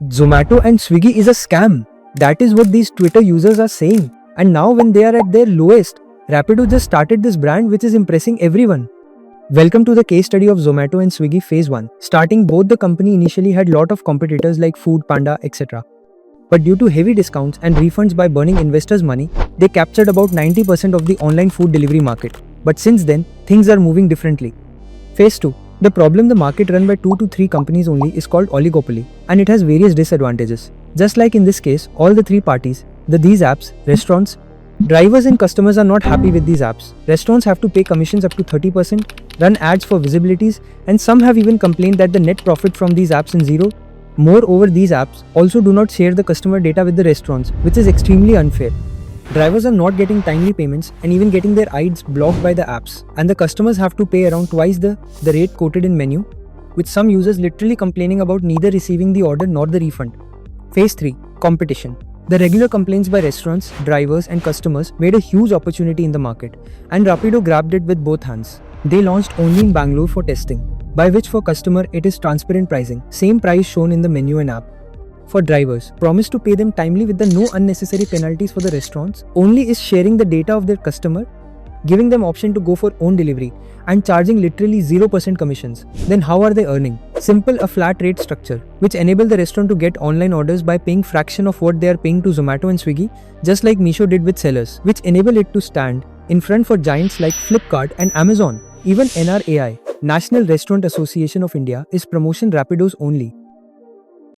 Zomato and Swiggy is a scam. That is what these Twitter users are saying. And now when they are at their lowest, Rapido just started this brand which is impressing everyone. Welcome to the case study of Zomato and Swiggy phase 1. Starting, both the company initially had lot of competitors like Food Panda, etc. But due to heavy discounts and refunds by burning investors' money, they captured about 90% of the online food delivery market. But since then, things are moving differently. Phase 2. The problem, the market run by 2 to 3 companies only, is called oligopoly, and it has various disadvantages. Just like in this case, all the 3 parties, these apps, restaurants, drivers and customers are not happy with these apps. Restaurants have to pay commissions up to 30%, run ads for visibilities, and some have even complained that the net profit from these apps is zero. Moreover, these apps also do not share the customer data with the restaurants, which is extremely unfair. Drivers are not getting timely payments and even getting their IDs blocked by the apps, and the customers have to pay around twice the rate quoted in menu, with some users literally complaining about neither receiving the order nor the refund. Phase 3. Competition. The regular complaints by restaurants, drivers and customers made a huge opportunity in the market, and Rapido grabbed it with both hands. They launched only in Bangalore for testing, by which for customer it is transparent pricing, same price shown in the menu and app. For drivers, promise to pay them timely with the no unnecessary penalties. For the restaurants, only is sharing the data of their customer, giving them option to go for own delivery, and charging literally 0% commissions. Then how are they earning? Simple, a flat rate structure, which enable the restaurant to get online orders by paying fraction of what they are paying to Zomato and Swiggy, just like Meesho did with sellers, which enable it to stand in front for giants like Flipkart and Amazon. Even NRAI, National Restaurant Association of India, is promotion Rapidos only,